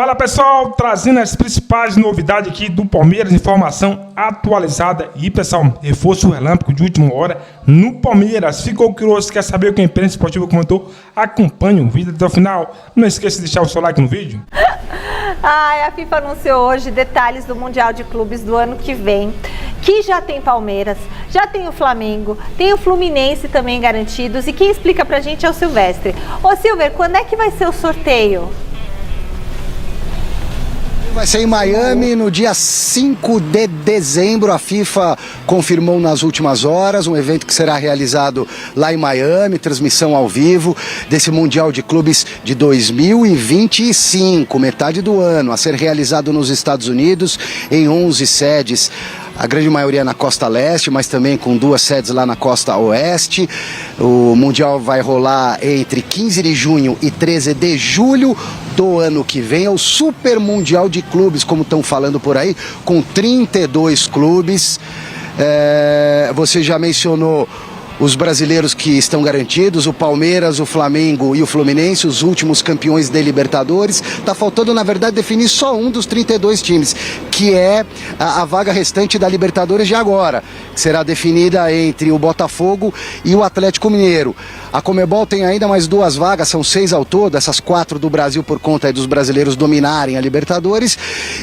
Fala pessoal, trazendo as principais novidades aqui do Palmeiras, informação atualizada. E pessoal, reforço relâmpago de última hora no Palmeiras. Ficou curioso, quer saber o que a imprensa esportiva comentou? Acompanhe o vídeo até o final. Não esqueça de deixar o seu like no vídeo. A FIFA anunciou hoje detalhes do Mundial de Clubes do ano que vem, que já tem Palmeiras, já tem o Flamengo, tem o Fluminense também garantidos, e quem explica pra gente é o Silvestre. Ô Silver, quando é que vai ser o sorteio? Vai ser em Miami no dia 5 de dezembro. A FIFA confirmou nas últimas horas um evento que será realizado lá em Miami, transmissão ao vivo desse Mundial de Clubes de 2025, metade do ano, a ser realizado nos Estados Unidos em 11 sedes. A grande maioria na costa leste, mas também com 2 sedes lá na costa oeste. O Mundial vai rolar entre 15 de junho e 13 de julho do ano que vem. É o Super Mundial de Clubes, como estão falando por aí, com 32 clubes. Você já mencionou os brasileiros que estão garantidos, o Palmeiras, o Flamengo e o Fluminense, os últimos campeões de Libertadores. Tá faltando, na verdade, definir só um dos 32 times, que é a vaga restante da Libertadores de agora, que será definida entre o Botafogo e o Atlético Mineiro. A Conmebol tem ainda mais 2 vagas, são 6 ao todo, essas 4 do Brasil por conta dos brasileiros dominarem a Libertadores,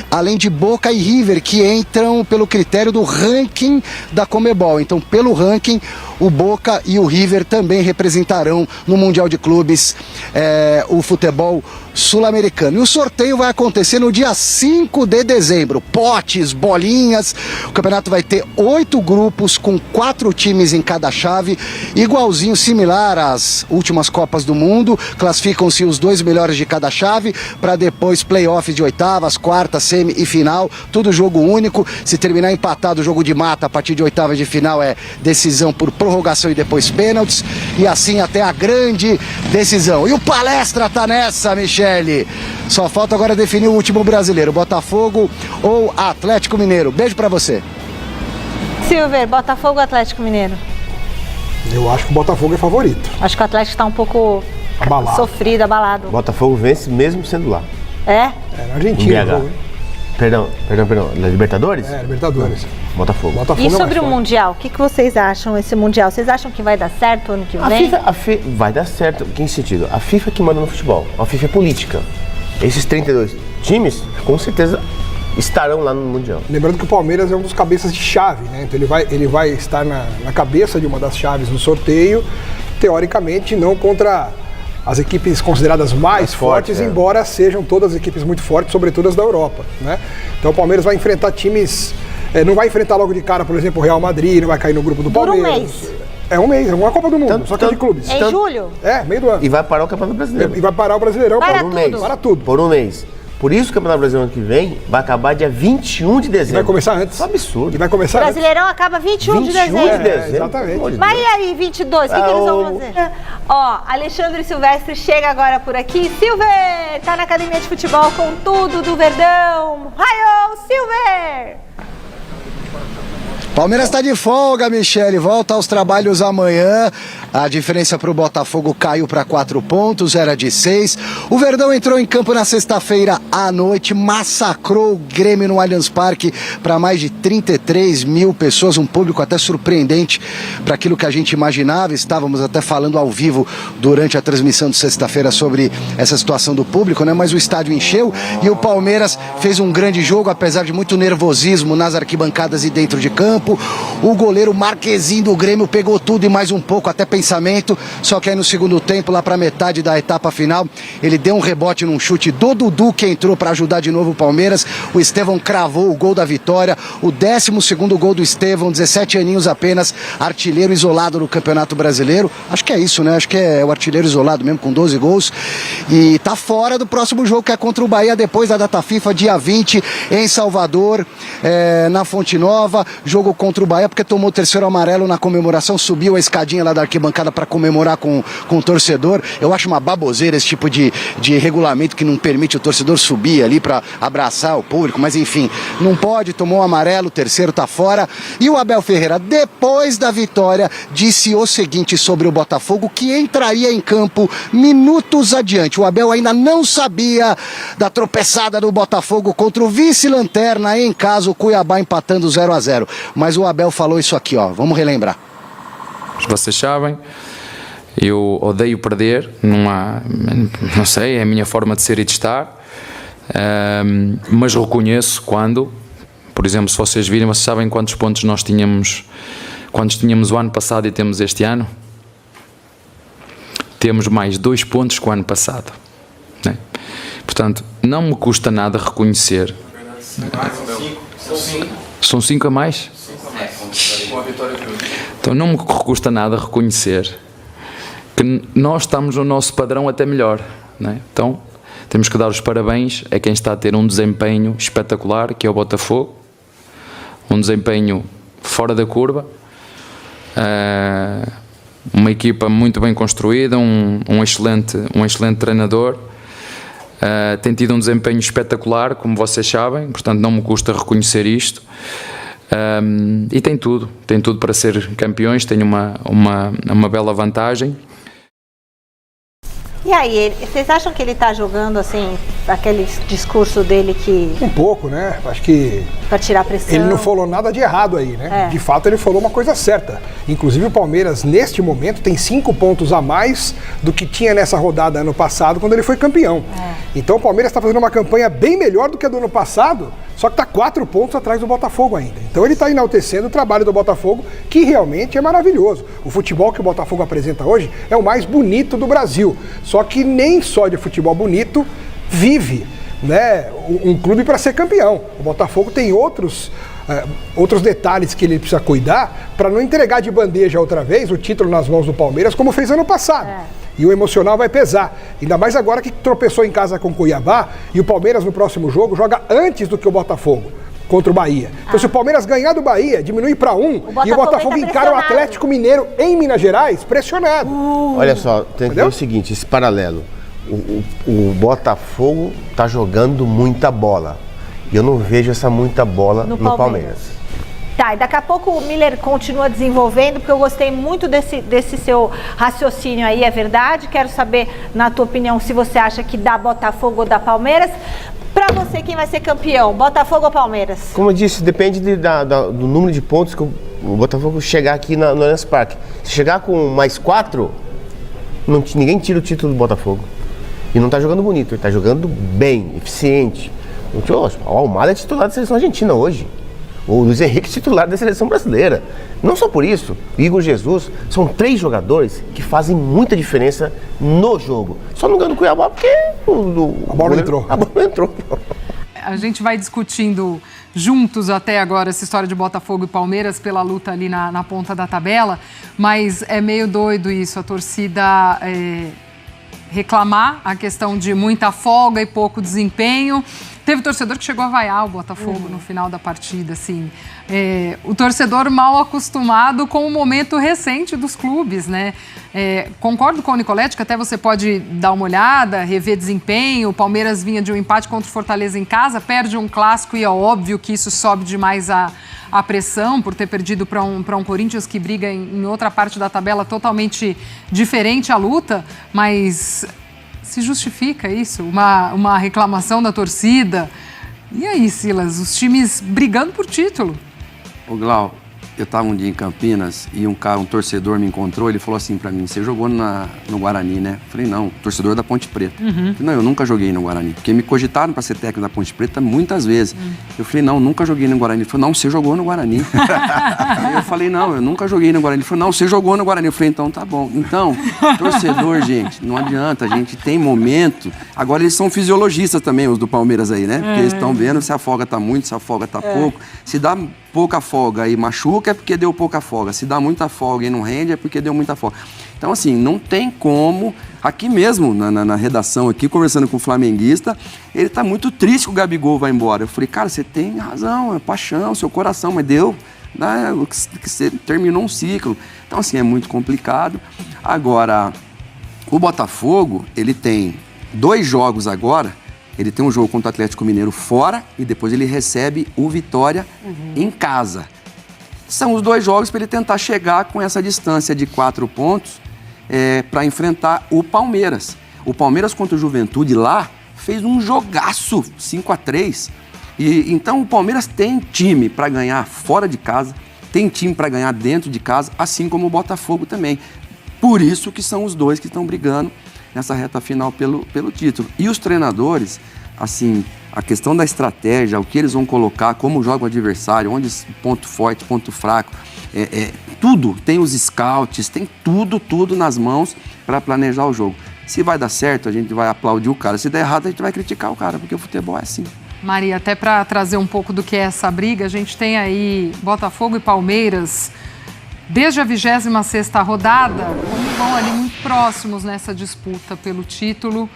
além de Boca e River, que entram pelo critério do ranking da Conmebol. Então, pelo ranking, o Boca e o River também representarão no Mundial de Clubes o futebol sul-americano. E o sorteio vai acontecer no dia 5 de dezembro. Potes, bolinhas. O campeonato vai ter 8 grupos com 4 times em cada chave, igualzinho, similar às últimas Copas do Mundo. Classificam-se os 2 melhores de cada chave para depois playoffs de oitavas, quartas, semi e final. Tudo jogo único. Se terminar empatado o jogo de mata, a partir de oitavas de final é decisão por prorrogação e depois pênaltis. E assim até a grande decisão. E o Palestra tá nessa, Michele. Só falta agora definir o último brasileiro, Botafogo ou Atlético Mineiro. Beijo pra você. Silver, Botafogo ou Atlético Mineiro? Eu acho que o Botafogo é favorito. Acho que o Atlético tá um pouco Abalado. sofrido, abalado. Botafogo vence mesmo sendo lá. É? É na Argentina. BH. Perdão. Na Libertadores? Libertadores. Botafogo. E sobre o Mundial, o que vocês acham esse Mundial? Vocês acham que vai dar certo ano que vem? Vai dar certo. Em que sentido? A FIFA que manda no futebol. A FIFA é política. Esses 32 times, com certeza, estarão lá no Mundial. Lembrando que o Palmeiras é um dos cabeças de chave, né? Então ele vai estar na cabeça de uma das chaves do sorteio, teoricamente não contra as equipes consideradas mais fortes, embora sejam todas equipes muito fortes, sobretudo as da Europa, né? Então o Palmeiras vai enfrentar times, não vai enfrentar logo de cara, por exemplo, o Real Madrid, não vai cair no grupo do Palmeiras. Por um mês. É um mês, é uma Copa do Mundo, só que é de clubes. É em julho? Meio do ano. E vai parar o Campeonato Brasileiro. E vai parar o Brasileirão para um mês. Para tudo. Por um mês. Por isso o Campeonato Brasileiro ano que vem vai acabar dia 21 de dezembro. E vai começar antes. Isso é um absurdo. E vai começar O Brasileirão acaba 21 de dezembro. Exatamente. Mas e aí, 22, o que eles vão fazer? Ó, Alexandre Silvestre chega agora por aqui. Silver, tá na Academia de Futebol com tudo do Verdão. Raio, Silver! Palmeiras está de folga, Michele, volta aos trabalhos amanhã. A diferença para o Botafogo caiu para 4 pontos, era de 6. O Verdão entrou em campo na sexta-feira à noite, massacrou o Grêmio no Allianz Parque para mais de 33 mil pessoas, um público até surpreendente para aquilo que a gente imaginava. Estávamos até falando ao vivo durante a transmissão de sexta-feira sobre essa situação do público, né? Mas o estádio encheu e o Palmeiras fez um grande jogo, apesar de muito nervosismo nas arquibancadas e dentro de campo. O goleiro Marquezinho do Grêmio pegou tudo e mais um pouco, até pensamento, só que aí no segundo tempo, lá para metade da etapa final, ele deu um rebote num chute do Dudu, que entrou para ajudar de novo o Palmeiras. O Estevão cravou o gol da vitória, o 12º gol do Estevão, 17 aninhos apenas, artilheiro isolado no Campeonato Brasileiro. Acho que é isso, né? Acho que é o artilheiro isolado mesmo, com 12 gols. E tá fora do próximo jogo, que é contra o Bahia, depois da data FIFA, dia 20, em Salvador, na Fonte Nova. Jogo contra o Bahia porque tomou o terceiro amarelo na comemoração, subiu a escadinha lá da arquibancada para comemorar com o torcedor. Eu acho uma baboseira esse tipo de regulamento que não permite o torcedor subir ali para abraçar o público, mas enfim, não pode, tomou o amarelo, o terceiro tá fora. E o Abel Ferreira, depois da vitória, disse o seguinte sobre o Botafogo, que entraria em campo minutos adiante. O Abel ainda não sabia da tropeçada do Botafogo contra o vice-lanterna em casa, o Cuiabá empatando 0-0. Mas o Abel falou isso aqui, ó, vamos relembrar. Vocês sabem, eu odeio perder, não sei, é a minha forma de ser e de estar, mas reconheço quando, por exemplo, se vocês virem, vocês sabem quantos pontos nós tínhamos, quantos tínhamos o ano passado e temos este ano? Temos mais 2 pontos que o ano passado, né? Portanto, não me custa nada reconhecer. São 5 a mais? Então não me custa nada reconhecer que nós estamos no nosso padrão até melhor, né? Então temos que dar os parabéns a quem está a ter um desempenho espetacular, que é o Botafogo, um desempenho fora da curva, uma equipa muito bem construída, um excelente treinador, tem tido um desempenho espetacular, como vocês sabem, portanto não me custa reconhecer isto. E tem tudo para ser campeões, tem uma bela vantagem. E aí, vocês acham que ele está jogando assim, aquele discurso dele que... Um pouco, né? Acho que... Para tirar a pressão. Ele não falou nada de errado aí, né? De fato, ele falou uma coisa certa. Inclusive, o Palmeiras, neste momento, tem 5 pontos a mais do que tinha nessa rodada ano passado, quando ele foi campeão. Então, o Palmeiras está fazendo uma campanha bem melhor do que a do ano passado, só que está 4 pontos atrás do Botafogo ainda. Então, ele está enaltecendo o trabalho do Botafogo, que realmente é maravilhoso. O futebol que o Botafogo apresenta hoje é o mais bonito do Brasil. Só que nem só de futebol bonito vive, né, um clube para ser campeão. O Botafogo tem outros detalhes que ele precisa cuidar para não entregar de bandeja outra vez o título nas mãos do Palmeiras, como fez ano passado. E o emocional vai pesar. Ainda mais agora que tropeçou em casa com o Cuiabá e o Palmeiras no próximo jogo joga antes do que o Botafogo contra o Bahia. Então se o Palmeiras ganhar do Bahia, diminui para 1 e o Botafogo encara o Atlético Mineiro em Minas Gerais pressionado. Olha só, tem que ver o seguinte, esse paralelo. O Botafogo tá jogando muita bola. E eu não vejo essa muita bola no Palmeiras. Tá, e daqui a pouco o Miller continua desenvolvendo, porque eu gostei muito desse seu raciocínio aí, é verdade? Quero saber, na tua opinião, se você acha que dá Botafogo ou dá Palmeiras. Pra você, quem vai ser campeão, Botafogo ou Palmeiras? Como eu disse, depende do número de pontos que o Botafogo chegar aqui no Allianz Parque. Se chegar com mais 4, ninguém tira o título do Botafogo. E não tá jogando bonito, ele tá jogando bem, eficiente. O Almada é titular da seleção argentina hoje. O Luiz Henrique é titular da seleção brasileira. Não só por isso, o Igor Jesus, são 3 jogadores que fazem muita diferença no jogo. Só não ganha do Cuiabá porque a bola não entrou. A bola não entrou. A gente vai discutindo juntos até agora essa história de Botafogo e Palmeiras pela luta ali na ponta da tabela, mas é meio doido isso, a torcida reclamar a questão de muita folga e pouco desempenho. Teve torcedor que chegou a vaiar o Botafogo no final da partida, assim. O torcedor mal acostumado com o momento recente dos clubes, né? Concordo com o Nicoletti que até você pode dar uma olhada, rever desempenho. O Palmeiras vinha de um empate contra o Fortaleza em casa, perde um clássico e é óbvio que isso sobe demais a pressão por ter perdido para um Corinthians que briga em outra parte da tabela totalmente diferente a luta, mas... Se justifica isso? Uma reclamação da torcida? E aí, Silas, os times brigando por título? Ô Glau, eu estava um dia em Campinas e um torcedor me encontrou, ele falou assim pra mim, você jogou no Guarani, né? Eu falei, não, torcedor da Ponte Preta. Eu falei, não, eu nunca joguei no Guarani, porque me cogitaram para ser técnico da Ponte Preta muitas vezes. Eu falei, não, nunca joguei no Guarani. Ele falou, não, você jogou no Guarani. Aí eu falei, não, eu nunca joguei no Guarani. Ele falou, não, você jogou no Guarani. Eu falei, então tá bom. Então, torcedor, gente, não adianta, a gente tem momento. Agora eles são fisiologistas também, os do Palmeiras aí, né? Porque eles estão vendo se a folga tá muito, se a folga tá pouco. Se dá pouca folga e machuca é porque deu pouca folga. Se dá muita folga e não rende é porque deu muita folga. Então, assim, não tem como... Aqui mesmo, na redação, aqui, conversando com o flamenguista, ele tá muito triste que o Gabigol vai embora. Eu falei, cara, você tem razão, é paixão, seu coração, mas deu terminou um ciclo. Então, assim, é muito complicado. Agora, o Botafogo, ele tem 2 jogos agora. Ele tem um jogo contra o Atlético Mineiro fora e depois ele recebe o Vitória em casa. São os 2 jogos para ele tentar chegar com essa distância de 4 pontos para enfrentar o Palmeiras. O Palmeiras contra o Juventude lá fez um jogaço, 5-3. E então o Palmeiras tem time para ganhar fora de casa, tem time para ganhar dentro de casa, assim como o Botafogo também. Por isso que são os 2 que estão brigando nessa reta final pelo título. E os treinadores, assim, a questão da estratégia, o que eles vão colocar, como joga o adversário, onde ponto forte, ponto fraco, tudo, tem os scouts, tem tudo nas mãos para planejar o jogo. Se vai dar certo, a gente vai aplaudir o cara. Se der errado, a gente vai criticar o cara, porque o futebol é assim. Maria, até para trazer um pouco do que é essa briga, a gente tem aí Botafogo e Palmeiras desde a 26ª rodada, como vão ali muito próximos nessa disputa pelo título.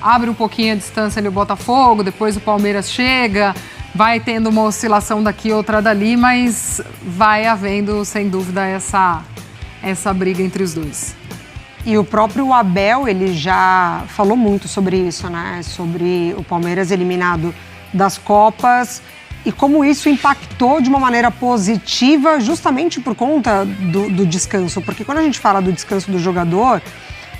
Abre um pouquinho a distância ali o Botafogo, depois o Palmeiras chega, vai tendo uma oscilação daqui, outra dali, mas vai havendo, sem dúvida, essa briga entre os dois. E o próprio Abel, ele já falou muito sobre isso, né? Sobre o Palmeiras eliminado das Copas e como isso impactou de uma maneira positiva justamente por conta do descanso. Porque quando a gente fala do descanso do jogador,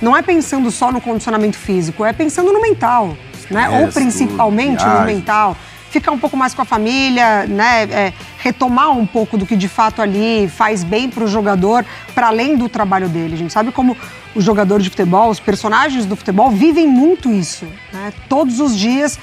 não é pensando só no condicionamento físico, é pensando no mental, né? Ou principalmente no mental. Ficar um pouco mais com a família, né? Retomar um pouco do que de fato ali faz bem para o jogador, para além do trabalho dele. A gente sabe como o jogador de futebol, os personagens do futebol vivem muito isso, né? Todos os dias,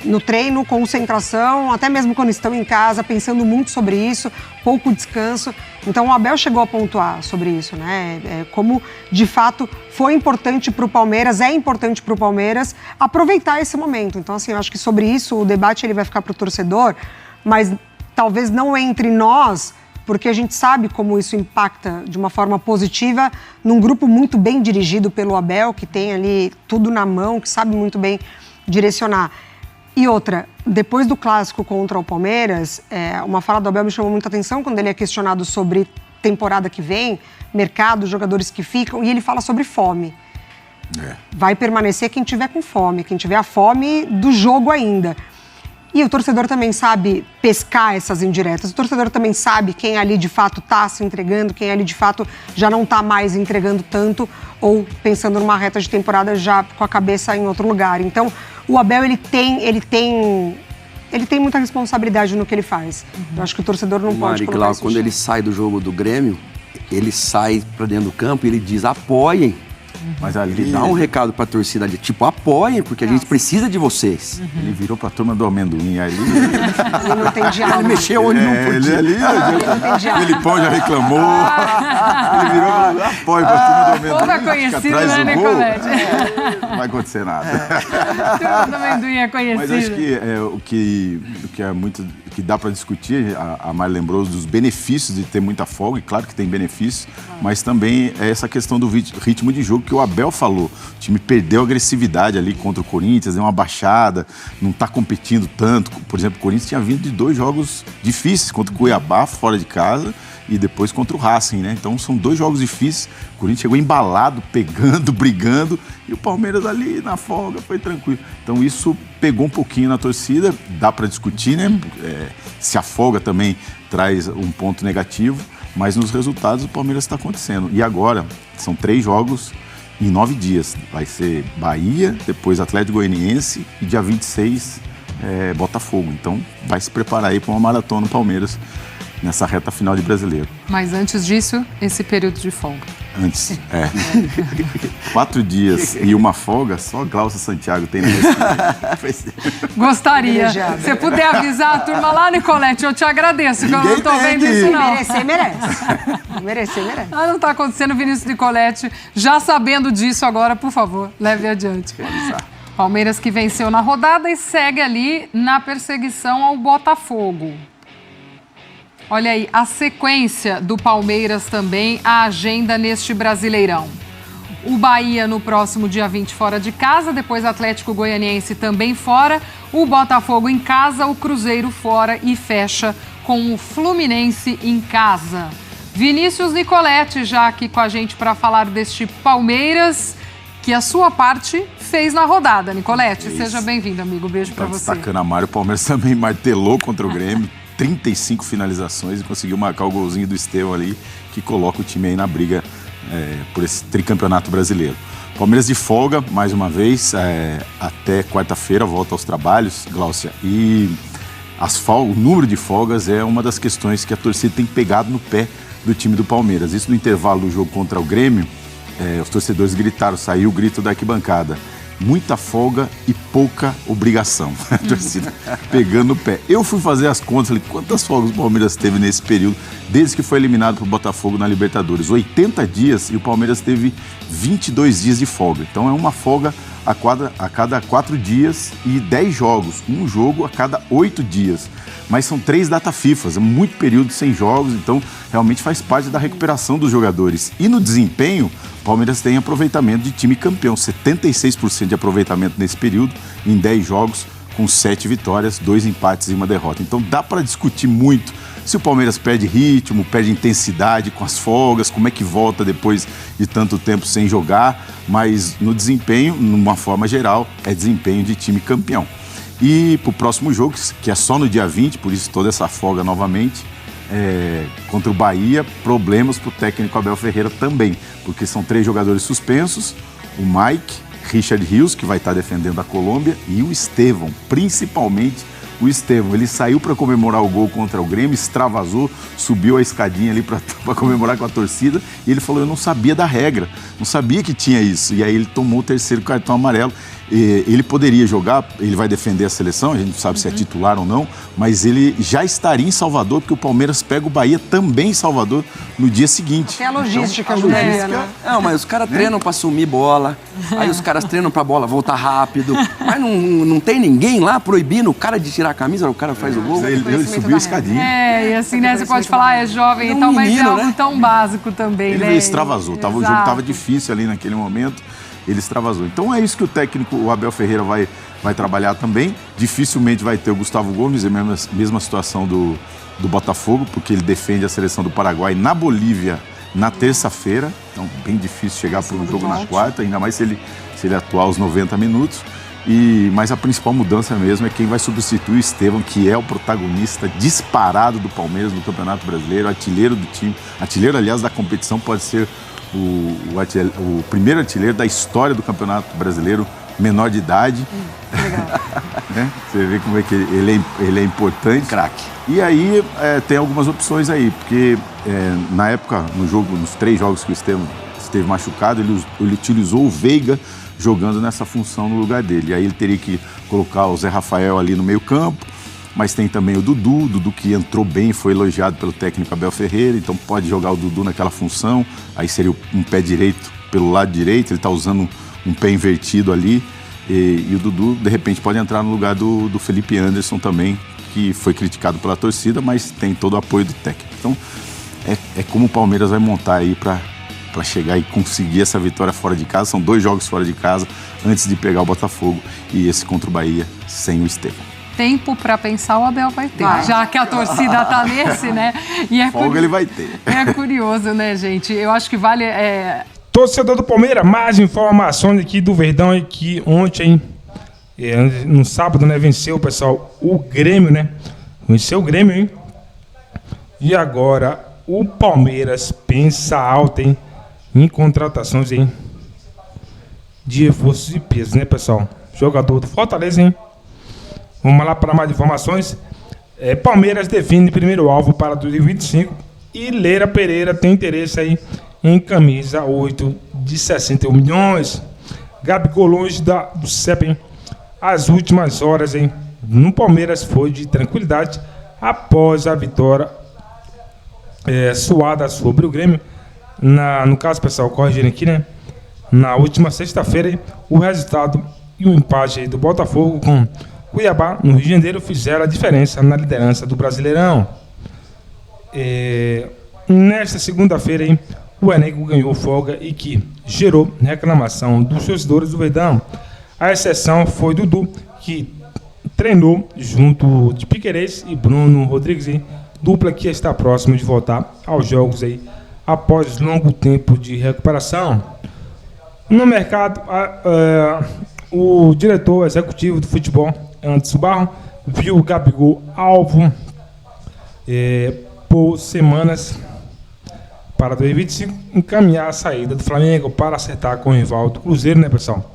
no treino, concentração, até mesmo quando estão em casa, pensando muito sobre isso, pouco descanso. Então o Abel chegou a pontuar sobre isso, né? Como de fato foi importante para o Palmeiras, é importante para o Palmeiras aproveitar esse momento. Então, assim, eu acho que sobre isso o debate ele vai ficar para o torcedor, mas talvez não entre nós, porque a gente sabe como isso impacta de uma forma positiva num grupo muito bem dirigido pelo Abel, que tem ali tudo na mão, que sabe muito bem direcionar. E outra, depois do clássico contra o Palmeiras, uma fala do Abel me chamou muita atenção quando ele é questionado sobre temporada que vem, mercado, jogadores que ficam, e ele fala sobre fome. Vai permanecer quem tiver com fome, quem tiver a fome do jogo ainda. E o torcedor também sabe pescar essas indiretas. O torcedor também sabe quem ali de fato está se entregando, quem ali de fato já não está mais entregando tanto ou pensando numa reta de temporada já com a cabeça em outro lugar. Então, o Abel, ele tem muita responsabilidade no que ele faz. Eu acho que o torcedor não pode colocar isso. Quando ele sai do jogo do Grêmio, ele sai para dentro do campo e ele diz: apoiem. Mas ali ele dá um recado pra torcida ali, tipo, apoiem, porque a gente precisa de vocês. Ele virou pra turma do amendoim ali. Ele não tem diálogo. Ele mexeu onde não podia. Ele ali, o Filipão já reclamou. Ele virou apoio pra turma do amendoim. Pouco é conhecido, né, Nicolete? Não vai acontecer nada. A turma do amendoim é conhecida. Mas acho que o que é muito, que dá pra discutir, a Mari lembrou dos benefícios de ter muita folga, e claro que tem benefícios, mas também é essa questão do ritmo de jogo que o Abel falou. O time perdeu a agressividade ali contra o Corinthians, deu uma baixada, não está competindo tanto. Por exemplo, o Corinthians tinha vindo de 2 jogos difíceis, contra o Cuiabá, fora de casa, e depois contra o Racing, né? Então são 2 jogos difíceis. O Corinthians chegou embalado, pegando, brigando, e o Palmeiras ali na folga foi tranquilo. Então isso pegou um pouquinho na torcida, dá para discutir, né? Se a folga também traz um ponto negativo, mas nos resultados o Palmeiras está acontecendo. E agora, são 3 jogos em 9 dias. Vai ser Bahia, depois Atlético Goianiense e dia 26 Botafogo. Então vai se preparar aí para uma maratona no Palmeiras nessa reta final de Brasileiro. Mas antes disso, esse período de folga. Antes, 4 dias e uma folga, só Glaucia Santiago tem na Gostaria. Se você puder avisar a turma lá, Nicolete, eu te agradeço, que eu não estou vendo isso, não. Merecer, merece. Merecer, merece. Ah, não está acontecendo, Vinícius Nicolete. Já sabendo disso agora, por favor, leve adiante. Palmeiras que venceu na rodada e segue ali na perseguição ao Botafogo. Olha aí, a sequência do Palmeiras também, a agenda neste Brasileirão. O Bahia no próximo dia 20 fora de casa, depois Atlético Goianiense também fora, o Botafogo em casa, o Cruzeiro fora e fecha com com o Fluminense em casa. Vinícius Nicoletti já aqui com a gente para falar deste Palmeiras, que a sua parte fez na rodada. Nicoletti, seja bem-vindo, amigo. Beijo para você. Destacando a Mário, o Palmeiras também martelou contra o Grêmio, 35 finalizações e conseguiu marcar o golzinho do Estevão ali, que coloca o time aí na briga por esse tricampeonato brasileiro. Palmeiras de folga, mais uma vez, até quarta-feira, volta aos trabalhos, Gláucia. E o número de folgas é uma das questões que a torcida tem pegado no pé do time do Palmeiras. Isso no intervalo do jogo contra o Grêmio, os torcedores gritaram, saiu o grito da arquibancada. Muita folga e pouca obrigação. A torcida pegando no pé. Eu fui fazer as contas, falei, quantas folgas o Palmeiras teve nesse período, desde que foi eliminado pro Botafogo na Libertadores? 80 dias e o Palmeiras teve 22 dias de folga. Então é uma folga a cada 4 dias e 10 jogos. Um jogo a cada 8 dias. Mas são 3 datas FIFAs, é muito período sem jogos, então realmente faz parte da recuperação dos jogadores. E no desempenho, o Palmeiras tem aproveitamento de time campeão, 76% de aproveitamento nesse período, em 10 jogos, com 7 vitórias, 2 empates e 1 derrota. Então dá para discutir muito se o Palmeiras perde ritmo, perde intensidade com as folgas, como é que volta depois de tanto tempo sem jogar, mas no desempenho, numa forma geral, é desempenho de time campeão. E para o próximo jogo, que é só no dia 20, por isso toda essa folga novamente, contra o Bahia, problemas para o técnico Abel Ferreira também, porque são 3 jogadores suspensos, o Mike, Richard Rios, que vai estar defendendo a Colômbia, e o Estevão, principalmente o Estevão. Ele saiu para comemorar o gol contra o Grêmio, extravasou, subiu a escadinha ali para comemorar com a torcida, e ele falou, eu não sabia da regra, não sabia que tinha isso, e aí ele tomou o 3º cartão amarelo. Ele poderia jogar, ele vai defender a seleção, a gente não sabe se é titular ou não, mas ele já estaria em Salvador, porque o Palmeiras pega o Bahia também em Salvador no dia seguinte. É a logística, então, né? Não, mas os caras treinam para assumir bola, aí os caras treinam para a bola voltar rápido, mas não tem ninguém lá proibindo o cara de tirar a camisa, o cara faz o gol. Ele subiu a escadinha. E assim, né, você pode falar, é jovem e tal, mas é algo tão básico também, né? Ele extravasou, o jogo estava difícil ali naquele momento. Ele extravasou. Então é isso que o técnico, o Abel Ferreira, vai trabalhar também. Dificilmente vai ter o Gustavo Gomes, é a mesma situação do Botafogo, porque ele defende a seleção do Paraguai na Bolívia na terça-feira. Então bem difícil chegar para um jogo na quarta, ainda mais se ele atuar os 90 minutos. Mas a principal mudança mesmo é quem vai substituir o Estevão, que é o protagonista disparado do Palmeiras no Campeonato Brasileiro, artilheiro do time. Artilheiro, aliás, da competição, pode ser o primeiro artilheiro da história do Campeonato Brasileiro, menor de idade. Legal. Né? Você vê como é que ele é importante. Craque. E aí tem algumas opções aí, porque na época, nos 3 jogos que o Estevão esteve machucado, ele utilizou o Veiga jogando nessa função no lugar dele. E aí ele teria que colocar o Zé Rafael ali no meio campo, mas tem também o Dudu que entrou bem, foi elogiado pelo técnico Abel Ferreira, então pode jogar o Dudu naquela função, aí seria um pé direito pelo lado direito, ele está usando um pé invertido ali, e o Dudu, de repente, pode entrar no lugar do Felipe Anderson também, que foi criticado pela torcida, mas tem todo o apoio do técnico. Então, é como o Palmeiras vai montar aí para chegar e conseguir essa vitória fora de casa. São 2 jogos fora de casa, antes de pegar o Botafogo, e esse contra o Bahia, sem o Estevão. Tempo para pensar o Abel vai ter, já que a torcida tá nesse, né? E folga ele vai ter. É curioso, né, gente? Eu acho que vale... Torcedor do Palmeiras, mais informações aqui do Verdão, e que ontem, no sábado, né, venceu, pessoal, o Grêmio, né? Venceu o Grêmio, hein? E agora o Palmeiras pensa alto, hein? Em contratações, hein? De reforços e pesos, né, pessoal? Jogador do Fortaleza, hein? Vamos lá para mais informações. Palmeiras define primeiro alvo para 2025 e Leira Pereira tem interesse aí em camisa 8 de 61 milhões. Gabigol longe do CEP, hein? As últimas horas, hein, no Palmeiras foi de tranquilidade após a vitória suada sobre o Grêmio. No caso, pessoal, corrigindo aqui, né? Na última sexta-feira, o resultado e o empate aí do Botafogo com Cuiabá, no Rio de Janeiro, fizeram a diferença na liderança do Brasileirão. Nesta segunda-feira, hein, o elenco ganhou folga e que gerou reclamação dos torcedores do Verdão. A exceção foi Dudu, que treinou junto de Piquerez e Bruno Rodrigues, hein, Dupla que está próxima de voltar aos jogos aí após longo tempo de recuperação. No mercado, o diretor executivo do futebol, Anderson Barro, viu o Gabigol alvo por semanas para 2025 encaminhar a saída do Flamengo para acertar com o rival do Cruzeiro, né, pessoal?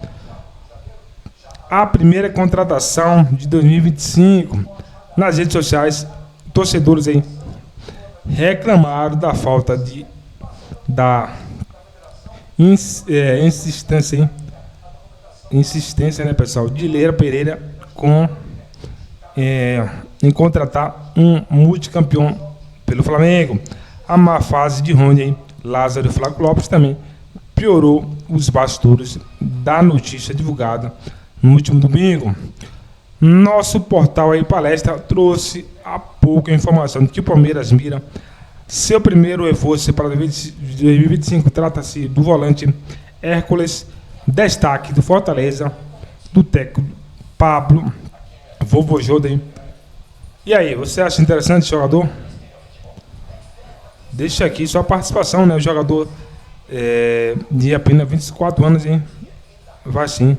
A primeira contratação de 2025. Nas redes sociais, torcedores aí reclamaram da falta da insistência, né, pessoal, de Leila Pereira em contratar um multicampeão pelo Flamengo. A má fase de Rony, Lázaro e Flávio Lopes também piorou os bastidores da notícia divulgada no último domingo. Nosso portal aí Palestra trouxe há pouco a informação de que o Palmeiras mira seu primeiro reforço para 2025. Trata-se do volante Hércules, destaque do Fortaleza, do técnico Pablo Vovojoden. E aí, você acha interessante esse jogador? Deixa aqui sua participação, né? O jogador de apenas 24 anos, hein? Vai sim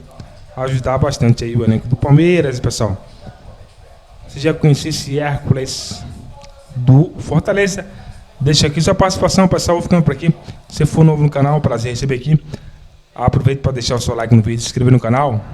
ajudar bastante aí o elenco do Palmeiras, pessoal. Você já conhecia esse Hércules do Fortaleza? Deixa aqui sua participação, pessoal. Vou ficando por aqui. Se for novo no canal, prazer receber aqui. Aproveite para deixar o seu like no vídeo, se inscrever no canal.